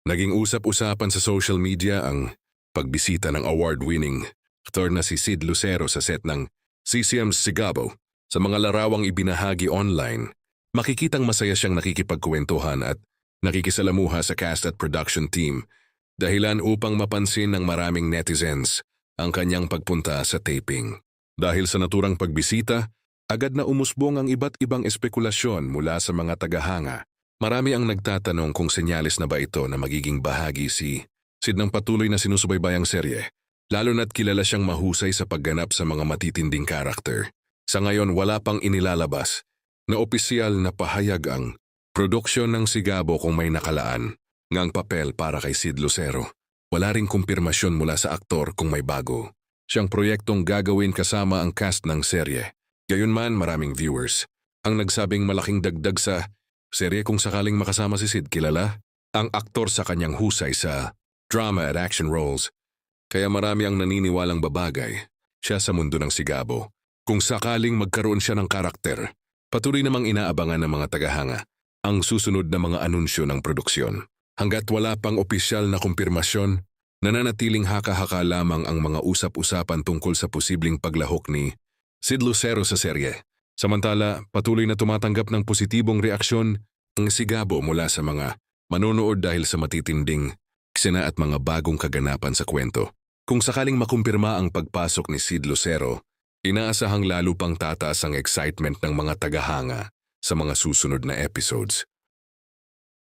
Naging usap-usapan sa social media ang pagbisita ng award-winning aktor na si Sid Lucero sa set ng CCM Sigabo. Sa mga larawang ibinahagi online, makikitang masaya siyang nakikipagkwentuhan at nakikisalamuha sa cast at production team, dahilan upang mapansin ng maraming netizens ang kanyang pagpunta sa taping. Dahil sa naturang pagbisita, agad na umusbong ang iba't ibang espekulasyon mula sa mga tagahanga. Marami ang nagtatanong kung senyales na ba ito na magiging bahagi si Sid ng patuloy na sinusubaybayang serye, lalo na't kilala siyang mahusay sa pagganap sa mga matitinding karakter. Sa ngayon wala pang inilalabas na opisyal na pahayag ang produksyon ng Sigabo kung may nakalaan ngang papel para kay Sid Lucero. Wala ring kumpirmasyon mula sa aktor kung may bago siyang proyektong gagawin kasama ang cast ng serye. Gayunman maraming viewers ang nagsabing malaking dagdag sa serye kung sakaling makasama si Sid. Kilala ang aktor sa kanyang husay sa drama at action roles, kaya marami ang naniniwalang babagay siya sa mundo ng Sigabo. Kung sakaling magkaroon siya ng karakter, patuloy namang inaabangan ng mga tagahanga ang susunod na mga anunsyo ng produksyon. Hanggat wala pang opisyal na kumpirmasyon, nananatiling haka-haka lamang ang mga usap-usapan tungkol sa posibleng paglahok ni Sid Lucero sa serye. Samantala, patuloy na tumatanggap ng positibong reaksyon ang Sigabo mula sa mga manonood dahil sa matitinding eksena at mga bagong kaganapan sa kwento. Kung sakaling makumpirma ang pagpasok ni Sid Lucero, inaasahang lalo pang tataas ang excitement ng mga tagahanga sa mga susunod na episodes.